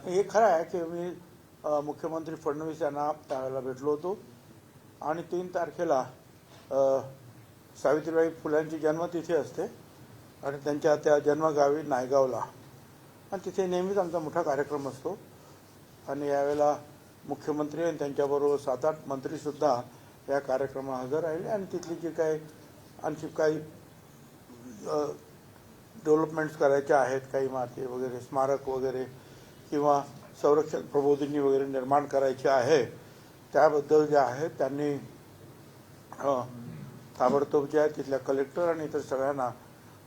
हे खरं आहे की मी मुख्यमंत्री फडणवीस यांना त्यावेळेला भेटलो होतो आणि 3 तारखेला सावित्रीबाई फुल्यांची जन्मतिथी असते आणि त्यांच्या त्या जन्मगावी नायगावला आणि तिथे नेहमीच आमचा मोठा कार्यक्रम असतो आणि यावेळेला मुख्यमंत्री आणि त्यांच्याबरोबर 7-8 मंत्रीसुद्धा या कार्यक्रमात हजर राहिले आणि तिथली जी काही आणखी काही डेव्हलपमेंट्स करायच्या आहेत, काही इमारती वगैरे, स्मारक वगैरे किंवा संरक्षण प्रबोधिनी वगैरे निर्माण करायची आहे, त्याबद्दल जे आहे त्यांनी ताबडतोब जे आहे तिथल्या कलेक्टर आणि इतर सगळ्यांना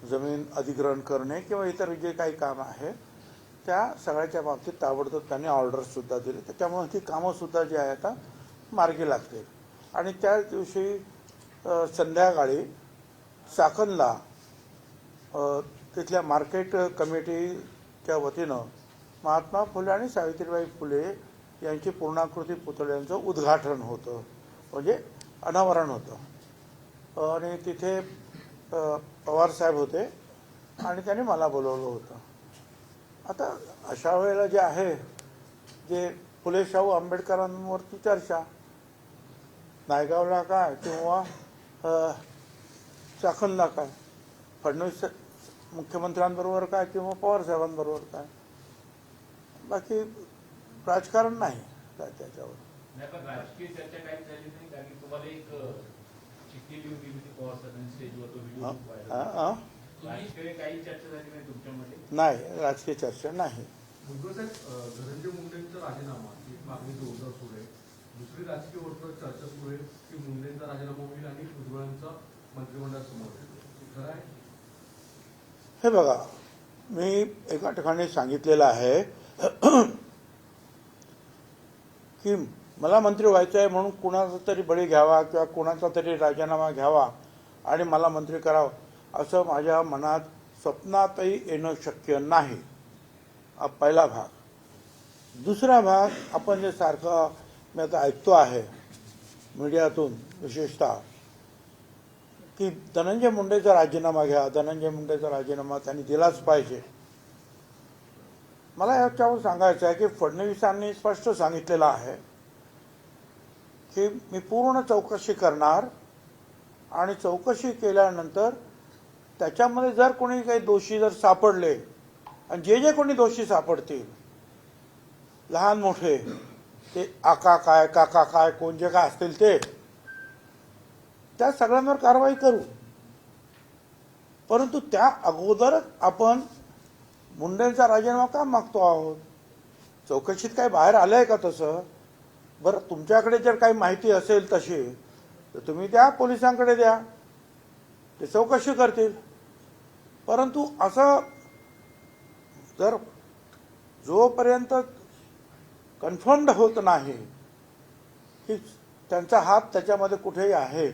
जमीन अधिग्रहण करणे किंवा इतर जे काही काम आहे त्या सगळ्याच्या बाबतीत ताबडतोब त्यांनी ऑर्डर्ससुद्धा दिले. त्याच्यामुळे ती कामंसुद्धा जी आहे आता मार्गी लागतील. आणि त्याच दिवशी संध्याकाळी चाकणला तिथल्या मार्केट कमिटीच्या वतीनं महात्मा फुले आणि सावित्रीबाई फुले यांची पूर्णाकृती पुतळ्यांचं उद्घाटन होतं, म्हणजे अनावरण होतं आणि तिथे पवारसाहेब होते आणि त्यांनी मला बोलवलं होतं. आता अशा वेळेला जे आहे जे फुले शाहू आंबेडकरांवरती चर्चा, नायगावला काय किंवा चाकणला काय, फडणवीस मुख्यमंत्र्यांबरोबर काय किंवा पवारसाहेबांबरोबर काय, बाकी राजकारण नाही त्याच्यावर. पण राजकीय चर्चा काही झाली नाही, कारण की तुम्हाला एक चिठ्ठी लिहून दिली होती पवारसाहेबांनी स्टेजवर, तो व्हिडिओ राजकीय काही चर्चा झाली नाही तुमच्यामध्ये? नाही, राजकीय चर्चा नाही. धनंजय मुंडेंचा राजीनामा ही मागणी जोरदार सुरू आहे. दुसरी राजकीय वर्तुळात चर्चा सुरू आहे की मुंडेंचा राजीनामा होईल आणि भुजबळांचा मंत्रिमंडळ समोर खरं आहे? हे बघा, मी एका ठिकाणी सांगितलेलं आहे की मला मंत्री व्हायचं आहे म्हणून कुणाचा तरी बळी घ्यावा किंवा कुणाचा तरी राजीनामा घ्यावा आणि मला मंत्री करावं असं माझ्या मनात स्वप्नातही येणं शक्य नाही. हा पहिला भाग. दुसरा भाग, आपण जे सारखं मी आता ऐकतो आहे मीडियातून विशेषतः की धनंजय मुंडेचा राजीनामा घ्या, धनंजय मुंडेचा राजीनामा त्यांनी दिलाच पाहिजे. मला याच्यावर सांगायचं आहे की फडणवीसांनी स्पष्ट सांगितलेलं आहे की मी पूर्ण चौकशी करणार आणि चौकशी केल्यानंतर त्याच्यामध्ये जर कोणी काही दोषी जर सापडले आणि जे कोणी दोषी सापडतील, लहान मोठे, ते आका काय काका काय कोण जे काय असतील ते, त्या सगळ्यांवर कारवाई करू. परंतु त्या अगोदरच आपण मुंडेंचा राजीनामा का मागतो आहोत? चौकशीत काय बाहेर आलंय का तसं? बरं, तुमच्याकडे जर काही माहिती असेल तशी तर तुम्ही द्या, पोलिसांकडे द्या, ते चौकशी करतील. परंतु असं जर जोपर्यंत कन्फर्म्ड होत नाही की त्यांचा हात त्याच्यामध्ये कुठेही आहे,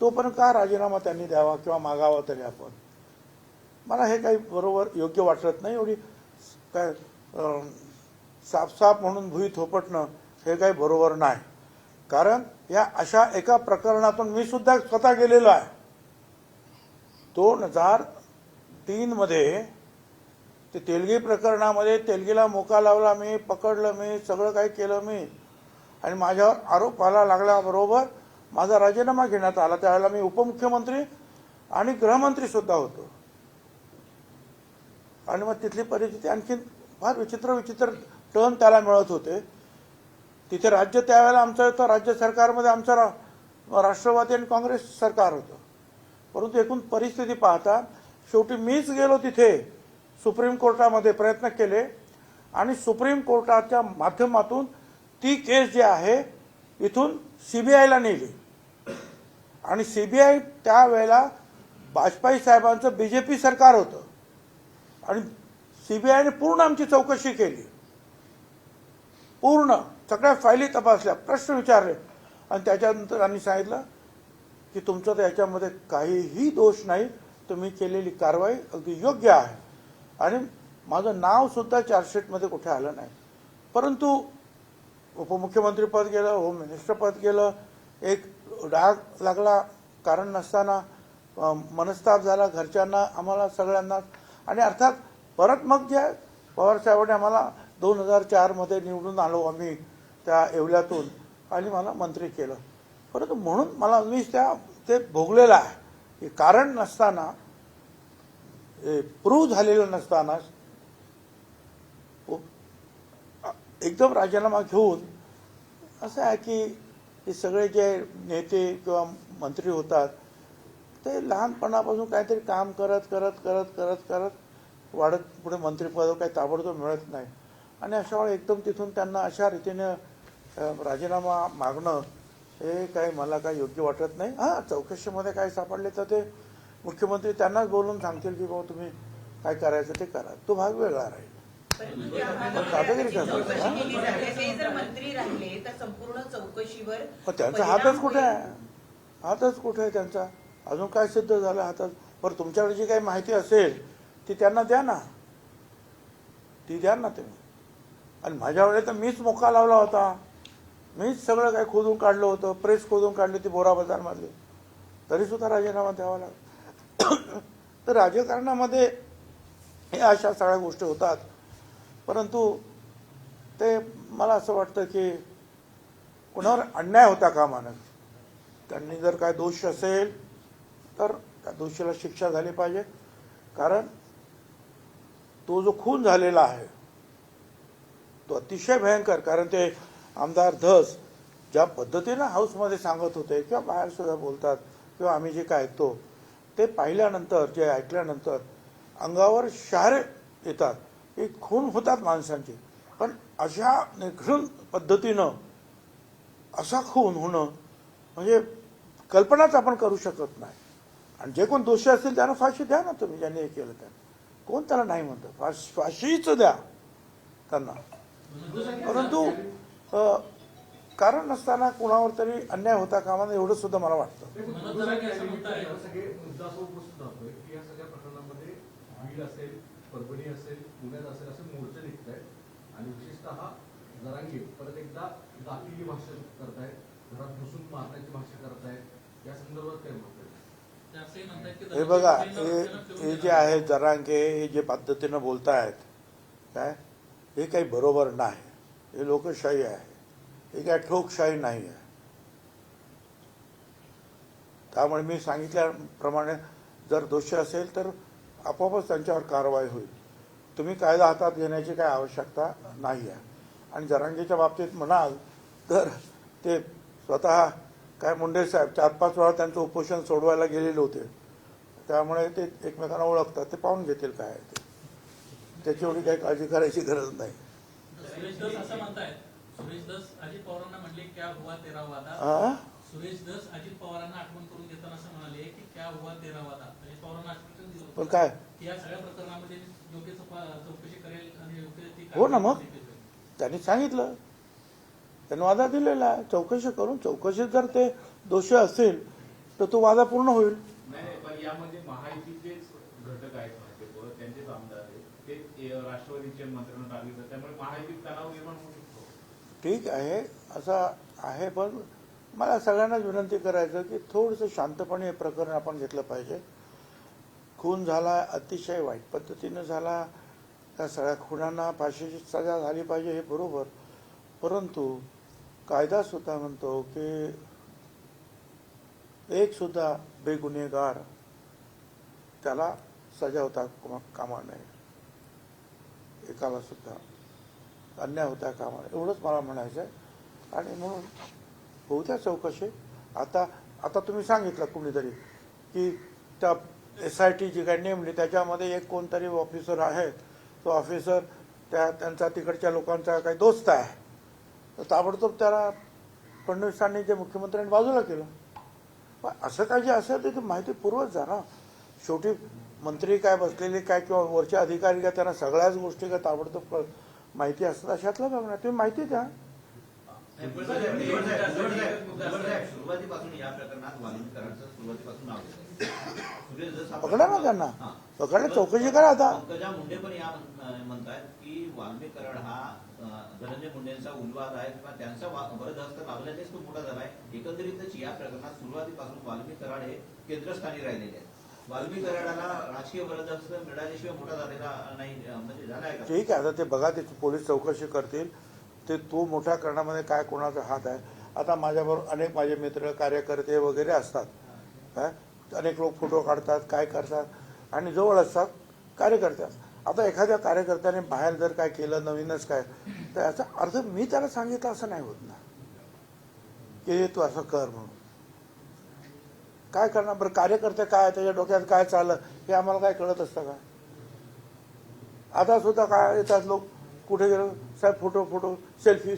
तोपर्यंत का राजीनामा त्यांनी द्यावा किंवा मागावा तरी आपण? मला हे काही बरोबर योग्य वाटत नाही. एवढी काय साफ म्हणून भुई थोपटणं हे काही बरोबर नाही. कारण या अशा एका प्रकरणातून मी सुद्धा स्वतः गेलेलो आहे. 2003 मध्ये ते तेलगी प्रकरणामध्ये तेलगीला मोका लावला मी, पकडलं मी, सगळं काही केलं मी आणि माझ्यावर आरोप व्हायला लागल्याबरोबर माझा राजीनामा घेण्यात आला. त्यावेळेला मी उपमुख्यमंत्री आणि गृहमंत्री सुद्धा होतो आणि मग तिथली परिस्थिती आणखी फार विचित्र टर्न त्याला मिळत होते. तिथे राज्य त्यावेळेला आमचं होतं, राज्य सरकारमध्ये आमचं राष्ट्रवादी आणि काँग्रेस सरकार होतं. परंतु एकूण परिस्थिती पाहता शेवटी मीच गेलो तिथे, सुप्रीम कोर्टामध्ये प्रयत्न केले आणि सुप्रीम कोर्टाच्या माध्यमातून ती केस जी आहे इथून सीबीआयला नेली आणि सीबीआय त्यावेळेला वाजपेयी साहेबांचं बीजेपी सरकार होतं आणि सीबीआयने पूर्ण आमची चौकशी केली, पूर्ण सगळ्या फायली तपासल्या, प्रश्न विचारले आणि त्याच्यानंतर त्यांनी सांगितलं की तुमचं तर याच्यामध्ये काहीही दोष नाही, तुम्ही केलेली कारवाई अगदी योग्य आहे. आणि माझं नाव सुद्धा चार्जशीटमध्ये कुठे आलं नाही. परंतु उपमुख्यमंत्रीपद गेलं, होम मिनिस्टरपद गेलं, एक डाग लागला कारण नसताना, मनस्ताप झाला घरच्यांना, आम्हाला सगळ्यांना. आणि अर्थात परत मग जे पवारसाहेबांनी आम्हाला 2004 मध्ये निवडून आलो आम्ही त्या येवल्यातून आणि मला मंत्री केलं. परंतु म्हणून मला मी ते भोगलेलं आहे की कारण नसताना, प्रूव्ह झालेलं नसताना एकदम राजीनामा घेऊन असं आहे की हे सगळे जे नेते किंवा मंत्री होतात ते लहानपणापासून काहीतरी काम करत करत करत करत करत वाढत पुढे मंत्रिपद काही ताबडतोब मिळत नाही आणि अशा वेळी एकदम तिथून त्यांना अशा रीतीने राजीनामा मागणं हे काही मला काही योग्य वाटत नाही. हां, चौकशीमध्ये काय सापडले तर ते मुख्यमंत्री त्यांनाच बोलून सांगतील की बाबा तुम्ही काय करायचं ते करा, तो भाग वेगळा राहील. दादागिरी करतात. मंत्री राहिले तर संपूर्ण चौकशीवर पण त्यांचा हातच कुठे आहे? हातच कुठे आहे त्यांचा? अजून काय सिद्ध झालं हातात? बरं, तुमच्याकडे जी काही माहिती असेल ती त्यांना द्या ना, ती द्या ना तुम्ही. आणि माझ्या वेळेस तर मीच मोका लावला होता, मीच सगळं काही खोदून काढलं होतं, प्रेस खोदून काढली होती बोरा बाजारमधली, तरी सुद्धा राजीनामा द्यावा लागला. तर राजकारणामध्ये हे अशा सगळ्या गोष्टी होतात. परंतु ते मला असं वाटतं की कोणावर अन्याय होता कामा नये. त्यांनी जर काय दोष असेल तर त्या दोषीला शिक्षा झाली पाहिजे. कारण तो जो खून झालेला आहे तो अतिशय भयंकर. कारण ते आमदार धस ज्या पद्धतीनं हाऊसमध्ये सांगत होते किंवा बाहेर सुद्धा बोलतात किंवा आम्ही जे काय ऐकतो ते पाहिल्यानंतर, जे ऐकल्यानंतर अंगावर शहारे येतात. हे खून होतात माणसांचे, पण अशा निखळून पद्धतीनं असा खून होणं म्हणजे कल्पनाच आपण करू शकत नाही. आणि जे कोण दोषी असतील त्यांना फाशी द्या ना तुम्ही, ज्यांनी हे केलं त्यांना. कोण त्याला नाही म्हणतं? फाशीच द्या त्यांना. परंतु कारण नसताना कुणावर तरी अन्याय होता कामा नये एवढं सुद्धा मला वाटतं. सगळे मुद्दा असं उपस्थित राहतोय की या सगळ्या प्रकरणामध्ये बीड असेल, परभणी असेल, पुण्यात असेल असे मोर्चे निघत आहेत आणि विशेषतः जरांगे परत एकदा जातीय भाषण करतायत, घरात घुसून मारण्याची भाषा करतायत. या संदर्भात काय म्हणतात? हे बघा, हे जे आहे जरांगे हे जे पद्धतीनं बोलतायत काय, हे काही बरोबर नाही. हे लोकशाही आहे, हे काय ठोकशाही नाही आहे. त्यामुळे मी सांगितल्याप्रमाणे जर दोषी असेल तर आपोआपच त्यांच्यावर कारवाई होईल. तुम्ही कायदा हातात घेण्याची काही आवश्यकता नाही आहे. आणि जरांगेच्या बाबतीत म्हणाल तर ते स्वतः काय मुंडे साहेब 4-5 वेळा त्यांचं उपोषण सोडवायला गेलेले होते. त्यामुळे ते एकमेकांना ओळखतात, ते पाहून घेतील काय आहे ते. त्याची एवढी काही काळजी करायची गरज नाही. सुरेश धस असं म्हणतायत, सुरेश धस अजित पवारांना म्हणले क्या हुआ तेरा वादा. सुरेश धस अजित पवारांना आठवण करून देताना असं म्हणाले की क्या हुआ तेरा वादा. अजित पवारांना आश्वासन दिलं पण काय या सगळ्या प्रकरणामध्ये योग्य चौकशी करेल आणि योग्य ती हो ना, मग त्यांनी सांगितलं, त्यांनी वादा दिलेला आहे. चौकशी करून चौकशीत जर ते दोषी असेल तर तो वादा पूर्ण होईल. नाही, पण यामध्ये महायुतीचेच घटक आहेत, त्यांचेच आमदार आहेत, ते राष्ट्रवादीचे मंत्र्यांना टाकले, त्यामुळे महायुतीत तणाव निर्माण होऊ शकतो. ठीक आहे, असं आहे. पण मला सगळ्यांनाच विनंती करायचं की थोडंसं शांतपणे हे प्रकरण आपण घेतलं पाहिजे. खून झाला, अतिशय वाईट पद्धतीनं झाला, त्या सगळ्या खुनांना फाशीची सजा झाली पाहिजे, हे बरोबर. परंतु कायदा सुद्धा म्हणतो की एक सुद्धा बेगुन्हेगार त्याला सजा होता कामा नये, एकाला सुद्धा अन्याय होता कामा नये, एवढंच मला म्हणायचं आहे. आणि म्हणून होऊ द्या चौकशी. आता तुम्ही सांगितलं कुणीतरी की त्या SIT जी काही नेमली त्याच्यामध्ये एक कोणतरी ऑफिसर आहे, तो ऑफिसर त्यांचा तिकडच्या लोकांचा काही दोस्त आहे, तर ताबडतोब त्याला फडणवीसांनी जे मुख्यमंत्र्यांनी बाजूला केलं. पण असं काय जे असेल ते माहिती पूर्वच जा ना. शेवटी मंत्री काय बसलेले काय किंवा वरचे अधिकारी काय त्यांना सगळ्याच गोष्टी काय ताबडतोब माहिती असतात अशातलं बघणार. तुम्ही माहिती द्या. सुरुवातीपासून या प्रकरणात वाल्मिकरांचं सुरुवातीपासून नाव घेतलं. पकडा ना त्यांना, पकडा, चौकशी करा. आता पंकजा मुंडे पण या म्हणतात की वाल्मिकरण हा धनंजय मुंडेंचा उन्वाद आहे किंवा त्यांचा वरदहस्त लाभल्यानेच तो मोठा झालाय. एकंदरीतच या प्रकरणात सुरुवातीपासून वाल्मिकरण हे केंद्रस्थानी राहिलेले आहेत. वाल्मी कराडाला राजकीय बरदास्त मिळाल्याशिवाय मोठा झालेला नाही म्हणजे झाला आहे का? ठीक आहे, आता ते बघा, ते पोलीस चौकशी करतील. ते तो मोठ्या करण्यामध्ये काय कोणाचा हात आहे. आता माझ्याबरोबर अनेक माझे मित्र कार्यकर्ते वगैरे असतात. काय अनेक लोक फोटो काढतात, काय करतात आणि जवळ असतात कार्यकर्ते. आता एखाद्या कार्यकर्त्याने बाहेर जर काय केलं नवीनच काय, तर याचा अर्थ मी त्याला सांगितलं असं नाही होत ना, की तू असं कर म्हणून. काय करणार बरं, कार्यकर्ते काय त्याच्या डोक्यात काय चाललं हे आम्हाला काय कळत असतं का. आता सुद्धा काय येतात लोक, कुठे गेलो साहेब फोटो सेल्फी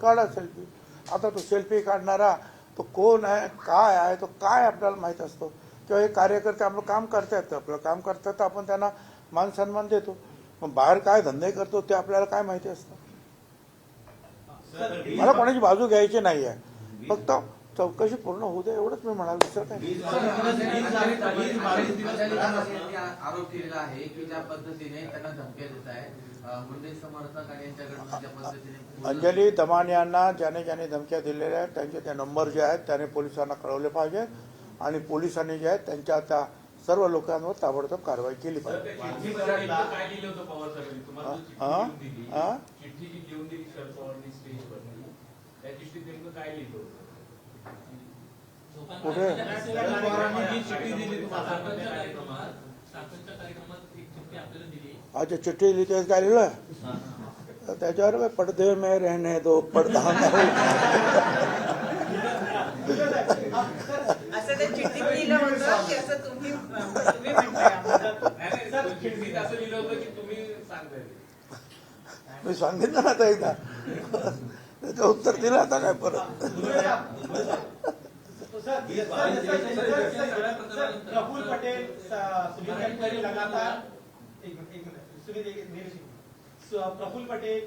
काढा सेल्फी. आता तो सेल्फी काढणारा तो कोण आहे, काय आहे, तो काय आपल्याला माहीत असतो. किंवा हे कार्यकर्ते आपलं काम करतायत, आपलं काम करतात तर आपण त्यांना मान सन्मान देतो. पण बाहेर काय धंदे करतो ते आपल्याला काय माहिती असतं. मला कोणाची बाजू घ्यायची नाही आहे, फक्त चौकशी पूर्ण होऊ दे एवढंच मी म्हणाल, दुसरं काय. आरोप केलेला आहे की ज्या पद्धतीने त्यांना धमक्या देत आहे मुंडे समर्थक आणि यांच्याकडून ज्या पद्धतीने अंजली दमाने यांना ज्याने ज्याने धमक्या दिलेल्या आहेत त्यांचे ते नंबर जे आहेत त्याने पोलिसांना कळवले पाहिजे आणि पोलिसांनी जे आहेत त्यांच्या त्या सर्व लोकांवर ताबडतोब कारवाई केली पाहिजे. काय लिहिलं होतं पवार साहेबांनी तुम्हाला चिठ्ठी जी लिहून दिली शरद पवारांनी स्टेजवर, त्या चिठ्ठीत नेमकं काय लिहिलं होतं? कुठे? शरद पवारांनी जी चिठ्ठी दिली तुम्हाला सरपंचच्या कार्यक्रमात एक चिठ्ठी आपल्याला दिली. अच्छा, चिठ्ठी लिहिते काय लिहिलं त्याच्यावर पडदे में रहने दो पडदा असं ते चिठ्ठीत लिहिलं होतं की असं तुम्ही म्हणताय आम्हाला? नाही, चिठ्ठीत असं लिहिलं होतं की तुम्ही सांगताय. मी सांगितलं ना आता एकदा, त्याचं उत्तर दिलं आता काय परत. प्रफुल्ल पटेल सुनील तटकरे लगातार प्रफुल्ल पटेल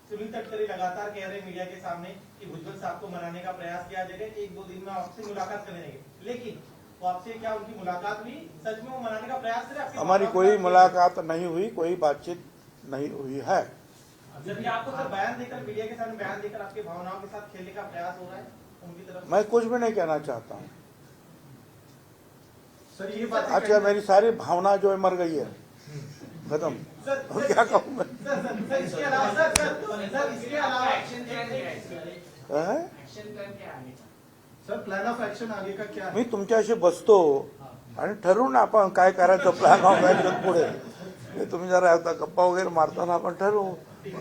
सुनील तटकरे लगातार कह रहे मीडिया के सामने कि भुजबल साहब को मनाने का प्रयास किया जाएगा, 1-2 दिन में आपसे मुलाकात करने देंगे, लेकिन वो आपसे क्या उनकी मुलाकात हुई, सच में वो मनाने का प्रयास करे? हमारी कोई मुलाकात नहीं हुई, कोई बातचीत नहीं हुई है. जबकि आपको सर बयान देकर मीडिया के सामने बयान देकर आपकी भावनाओं के साथ खेलने का प्रयास हो रहा है उनकी तरफ से? मैं कुछ भी नहीं कहना चाहता हूँ. सर ये बात आज मेरी सारी भावना जो है मर गई है, खत्म. अब क्या कहूँ मैं. सर इसके अलावा सर इसके अलावा हैं? सर प्लान ऑफ एक्शन आगे का क्या है? मी तुमच्याशी बसतो आणि ठरवून आपण काय करायचं प्लॅन ऑफ ऍक्शन पुढे. हे तुम्ही जरा आता गप्पा वगैरे मारताना आपण ठरवू,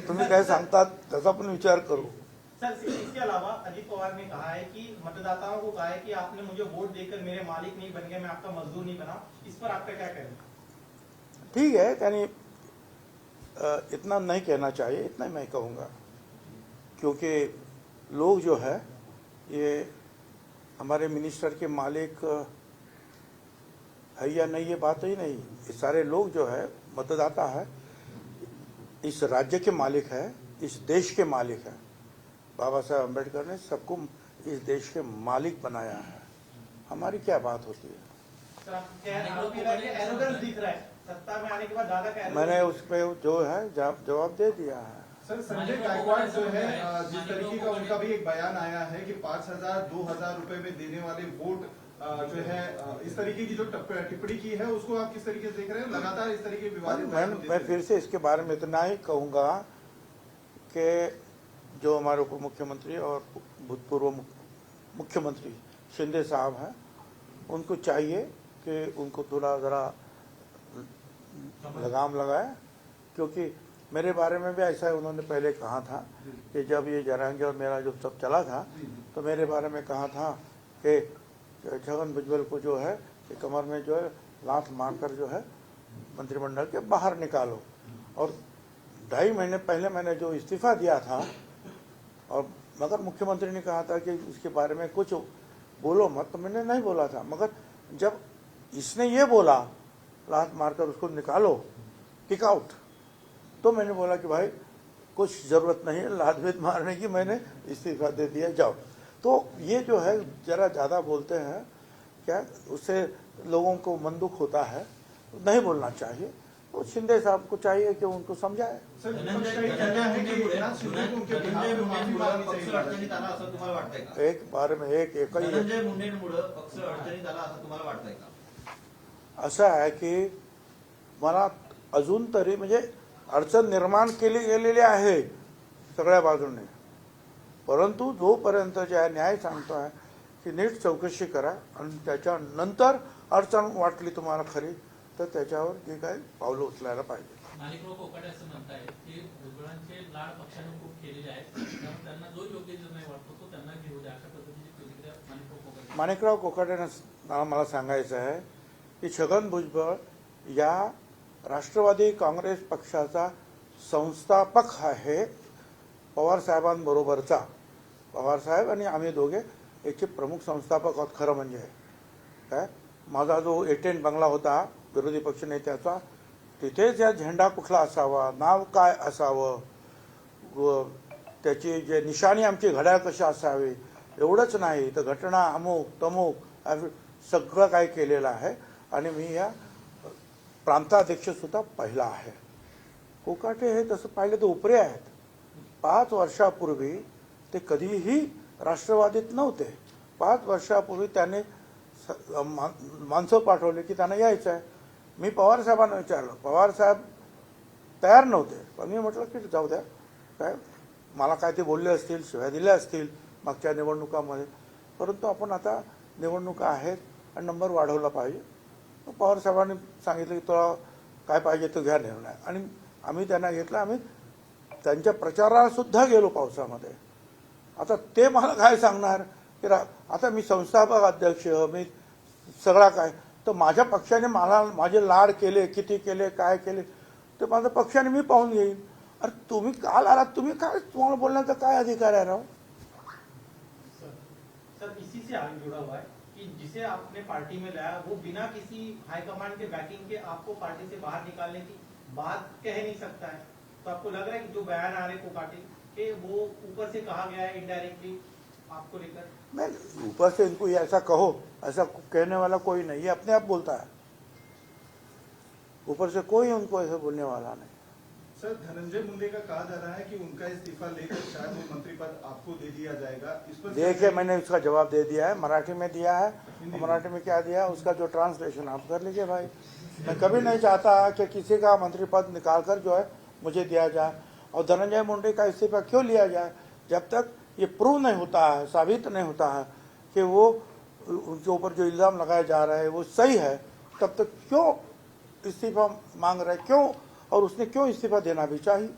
तुम्ही काय सांगतात त्याचा पण विचार करू. सर इसके अलावा अजीत पवार ने कहा है कि मतदाताओं को कहा है कि आपने मुझे वोट देकर मेरे मालिक नहीं बन गए, मैं आपका मजदूर नहीं बना. इस पर आपका क्या कहना? ठीक है, यानी इतना नहीं कहना चाहिए, इतना मैं कहूँगा, क्योंकि लोग जो है ये हमारे मिनिस्टर के मालिक है या नहीं ये बात ही नहीं. ये सारे लोग जो है मतदाता है, इस राज्य के मालिक है, इस देश के मालिक है. बाबा साहब अम्बेडकर ने सबको इस देश के मालिक बनाया है. हमारी क्या बात होती है? सर आप कह रहे हैं एरोगेंस दिख रहा है सत्ता में आने के बाद, दादा का मैंने उस पर जो है जवाब दे दिया है. सर संजय गायकवाड़ जो है जिस तरीके का उनका भी एक बयान आया है कि 5,000-2,000 रुपए में देने वाले वोट जो है इस तरीके की जो टिप्पणी की है उसको आप किस तरीके से देख रहे हैं? लगातार इस तरीके के विवादित मैं फिर से इसके बारे में इतना ही कहूंगा कि जो हमारे उप मुख्यमंत्री और भूतपूर्व मुख्यमंत्री शिंदे साहब हैं, उनको चाहिए कि उनको थोड़ा जरा लगाम लगाए, क्योंकि मेरे बारे में भी ऐसा उन्होंने पहले कहा था कि जब ये जरांगे और मेरा जो सब चला था तो मेरे बारे में कहा था कि छगन भुजबल को जो है कि कमर में जो है लात मारकर जो है मंत्रिमंडल के बाहर निकालो. और 2.5 महीने पहले मैंने जो इस्तीफा दिया था, और मगर मुख्यमंत्री ने कहा था कि उसके बारे में कुछ बोलो मत, तो मैंने नहीं बोला था. मगर जब इसने ये बोला लात मारकर उसको निकालो, किक आउट, तो मैंने बोला कि भाई कुछ जरूरत नहीं है लात भीत मारने की, मैंने इस्तीफा दे दिया, जाओ. तो ये जो है जरा ज़्यादा बोलते हैं क्या, उससे लोगों को मन दुख होता है, नहीं बोलना चाहिए. तो शिंदे साहब को चाहिए कि उनको समझाए. एक बार में एक धनंजय मुंडेंमुळे पक्ष अडचणीत आला असं तुम्हाला वाटतंय का? असं आहे की मला अजून तरी म्हणजे अडचण निर्माण केली गेलेली आहे सगळ्या बाजूने, परंतु जोपर्यंत जे आहे न्याय सांगतो आहे की नीट चौकशी करा आणि त्याच्यानंतर अडचण वाटली तुम्हाला खरी तर त्याच्यावर जे काही पावलं उचलायला पाहिजे. माणिकराव कोकाटे असं म्हणतायत की भुजबळांचे लाड पक्षाने खूप केलेले आहेत, त्यामुळे त्यांना जो योग्य निर्णय वाटतो तो त्यांना घेऊ द्या, अशा पद्धतीची प्रतिक्रिया माणिकराव कोकाटेंना मला सांगायचं आहे की छगन भुजबळ या राष्ट्रवादी काँग्रेस पक्षाचा संस्थापक आहे, पवार साहेबांबरोबरचा. पवार साहेब आणि आम्ही दोघे याचे प्रमुख संस्थापक आहोत. खरं म्हणजे काय माझा जो एटेंट बंगला होता विरोधी पक्षनेत्याचा, तिथेच या झेंडा कुठला असावा, नाव काय असावं, व त्याची जे निशाणी आमची घड्याळ कशी असावी, एवढंच नाही तर घटना अमुक तमुक सगळं काय केलेलं आहे. आणि मी या प्रांताध्यक्ष सुद्धा पाहिला आहे. कोकाटे हे तसं पाहिलं तर उपरे आहेत. 5 वर्षापूर्वी ते कधीही राष्ट्रवादीत नव्हते. 5 वर्षापूर्वी त्याने माणसं पाठवले की त्यांना यायचं आहे. मी पवार साहेबांना विचारलं, पवार साहेब तयार नव्हते, पण मी म्हटलं की जाऊ द्या, काय मला काय ते बोलले असतील, शिव्या दिल्या असतील मागच्या निवडणुकामध्ये, परंतु आपण आता निवडणुका आहेत आणि नंबर वाढवला पाहिजे. पवार साहेबांनी सांगितलं की तुला काय पाहिजे तो घ्या निर्णय, आणि आम्ही त्यांना घेतला. आम्ही त्यांच्या प्रचाराला सुद्धा गेलो पावसामध्ये. आता ते मला काय सांगणार की आता मी संस्थापक अध्यक्ष, मी सगळा काय, तर माझ्या पक्षाने मला माझे लाड केले, किती केले, काय केले ते माझ्या पक्षाने मी पाहून घेईन. अरे तुम्ही काल आलात, तुम्ही काय, तुम्हाला बोलण्याचा काय अधिकार आहे राव? सर इसी से आगे जुड़ा हुआ है कि जिसे आपने पार्टी में लाया वो बिना किसी हाईकमांड के बैकिंग के आपको पार्टी से बाहर निकालने की बात कह नहीं सकता है. तो आपको लग रहा है कि जो बयान आ रहे कोकाटे के वो ऊपर से कहा गया है इनडायरेक्टली आपको लेकर? नहीं, ऊपर से इनको ये ऐसा कहो, ऐसा कहने वाला कोई नहीं, ये अपने आप बोलता है. ऊपर से कोई उनको ऐसा बोलने वाला नहीं. सर धनंजय मुंडे का कहा जा रहा है कि उनका इस्तीफा लेकर शायद वो मंत्री पद आपको दे दिया जाएगा. इस पर देखिए मैंने उसका जवाब दे दिया है, मराठी में दिया है. मराठी में क्या दिया उसका जो ट्रांसलेशन आप कर लीजिए भाई. मैं कभी नहीं चाहता कि किसी का मंत्री पद निकाल कर जो है मुझे दिया जाए, और धनंजय मुंडे का इस्तीफा क्यों लिया जाए जब तक ये प्रूव नहीं होता है, साबित नहीं होता है कि वो उनके ऊपर जो इल्जाम लगाया जा रहा है वो सही है, तब तक क्यों इस्तीफा मांग रहे, क्यों, और उसने क्यों इस्तीफा देना भी चाहिए.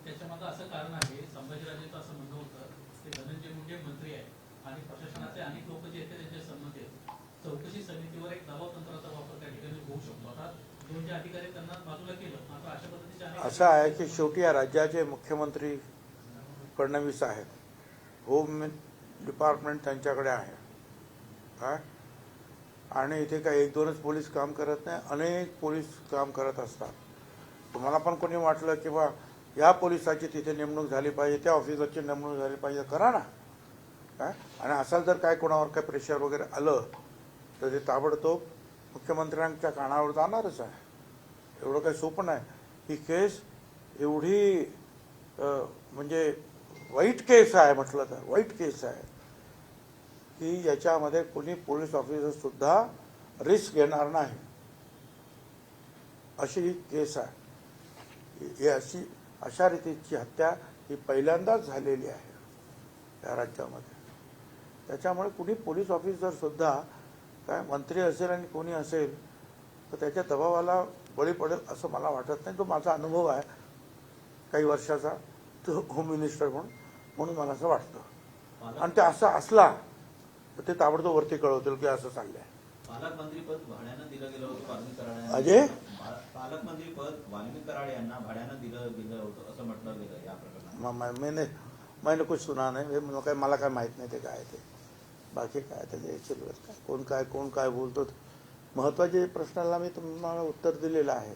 त्याच्यामागं असं कारण आहे, संभाजीराजेचं असं म्हणणं होतं की धनंजय मुंडे मंत्री आहेत आणि प्रशासनाचे अनेक लोक जे आहेत त्यांच्या संमतीत चौकशी समितीवर एक दबाव तंत्राचा वापर त्या ठिकाणी होऊ शकतो. आता दोन जे अधिकारी त्यांना बाजूला केलं, मात्र अशा पद्धतीचे असं आहे की शेवटी या राज्याचे मुख्यमंत्री फडणवीस आहेत. होम डिपार्टमेंट त्यांच्याकडे आहे काय, आणि इथे काही 1-2च पोलीस काम करत नाही, अनेक पोलीस काम करत असतात. तुम्हाला पण कोणी वाटलं की बा या पोलिसाची तिथे नेमणूक झाली पाहिजे, त्या ऑफिसरची नेमणूक झाली पाहिजे, करा ना काय. आणि असं जर काय कोणावर काय प्रेशर वगैरे आलं तर ते ताबडतोब मुख्यमंत्र्यांच्या कानावर जाणारच आहे. एवढं काही सोपं नाही. ही केस एवढी म्हणजे वाईट केस आहे, म्हटलं तर वाईट केस आहे की याच्यामध्ये कोणी पोलीस ऑफिसर सुद्धा रिस्क घेणार नाही, अशी ही केस आहे. ही अशा रीतीची हत्या ही पहिल्यांदाच झालेली आहे या राज्यामध्ये. त्याच्यामुळे कुणी पोलीस ऑफिसर सुद्धा काय मंत्री असेल आणि कोणी असेल तर त्याच्या दबावाला बळी पडेल असं मला वाटत नाही. तो माझा अनुभव आहे काही वर्षाचा, तो होम मिनिस्टर म्हणून मला असं वाटतं. आणि ते असं असला तर ते ताबडतोब वरती कळवतील की असं चाललंय. पालकमंत्री पद भाड्यानं दिलं गेलं होतं वाल्मिक कराड अजय पालकमंत्री पद वाल्मिक कराड यांना भाड्यानं दिलं होतं असं म्हटलं गेलं या प्रकरणात. मैंने कुछ सुना नाही, मला काय माहित नाही ते काय ते. बाकी काय त्याचे कोण काय बोलतो, महत्वाच्या प्रश्नाला मी तुम्हाला उत्तर दिलेलं आहे.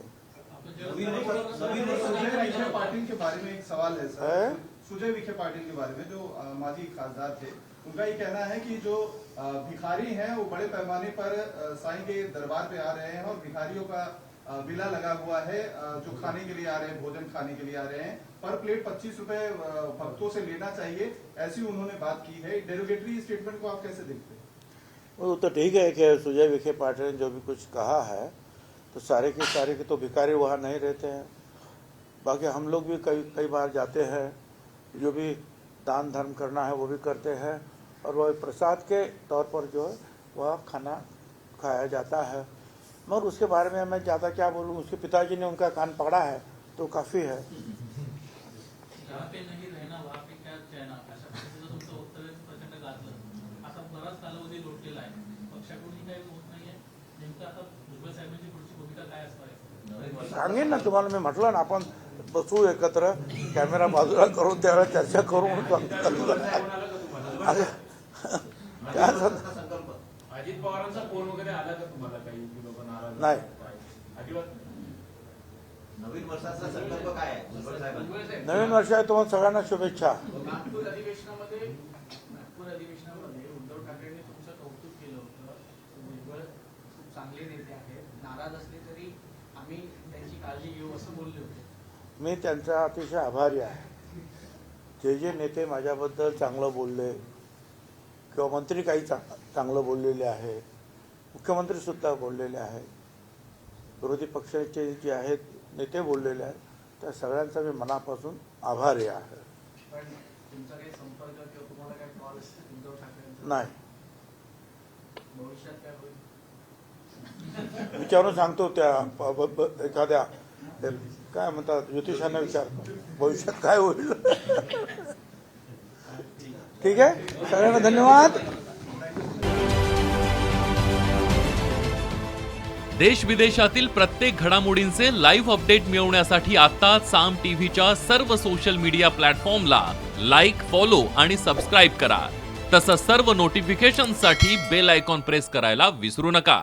सुजय विखे पाटिल के बारे में एक सवाल है सर. सुजय विखे पाटिल के बारे में जो माजी खासदार थे, उनका ये कहना है कि जो भिखारी हैं वो बड़े पैमाने पर साईं के दरबार पे आ रहे हैं और भिखारियों का बिला लगा हुआ है, जो खाने के लिए आ रहे हैं, भोजन खाने के लिए आ रहे हैं, पर प्लेट 25 रुपए भक्तों से लेना चाहिए, ऐसी उन्होंने बात की है. डेरोगेटरी स्टेटमेंट को आप कैसे देखते हैं? वो तो ठीक है कि सुजय विखे पाटिल ने जो भी कुछ कहा है, तो सारे के तो भिखारी वहाँ नहीं रहते हैं। बाकी हम लोग भी कई बार जाते हैं, जो भी दान धर्म करना है वो भी करते हैं, और वह प्रसाद के तौर पर जो है वह खाना खाया जाता है। मगर उसके बारे में मैं ज़्यादा क्या बोलूँ, उसके पिताजी ने उनका कान पकड़ा है तो काफ़ी है। जहाँ पे नाही राहणार वहाँ पे क्या चैना, अशा पद्धतीचं तुमचं वक्तव्य प्रचंड गाजलं। आता बराच कालावधी लोटलेला आहे, पक्षाकडूनही काही होत नाहीये। नेमकं आता भुजबळ साहेबांची पुढची भूमिका काय असणार आहे? सांगेन ना तुम्हाला, मी म्हटलं ना आपण बसू एकत्र, कॅमेरा बाजूला करून त्यावेळेला चर्चा करू म्हणून काय संकल्प अजित पवारांचा फोन वगैरे आला का तुम्हाला काही लोक नाराज नाही. अजिबात नवीन वर्षाचा संकल्प काय आहे भुजबळ साहेबांचा? नवीन वर्ष आहे, तुम्हाला सगळ्यांना शुभेच्छा। नागपूर अधिवेशनामध्ये उद्धव ठाकरेंनी तुमचं कौतुक केलं होतं। भुजबळ खूप चांगले नेते आहेत, नाराज असले तरी आम्ही त्यांची काळजी घेऊ असं बोलले होते। मी त्यांचा अतिशय आभारी आहे। जे नेते माझ्याबद्दल चांगलं बोलले किंवा मंत्री काही चांगलं बोललेले आहे, मुख्यमंत्री सुद्धा बोललेले आहेत, विरोधी पक्षाचे जे आहेत नेते बोललेले आहेत, त्या सगळ्यांचा मी मनापासून आभारी आहे। पण तुमचा काही संपर्क किंवा तुम्हाला काही कॉल उद्धव ठाकरेंचा नाही, भविष्यात काय होईल? विचारून सांगतो त्या एखाद्या काय म्हणतात ज्योतिषांना विचारतो भविष्यात काय होईल। ठीक आहे, सगळ्यांना धन्यवाद। देश विदेशातील प्रत्येक घडामोडींचे लाईव्ह अपडेट मिळवण्यासाठी आता साम टीव्हीच्या सर्व सोशल मीडिया प्लॅटफॉर्मला लाईक, फॉलो आणि सबस्क्राईब करा। तसंच सर्व नोटिफिकेशनसाठी बेल आयकॉन प्रेस करायला विसरू नका।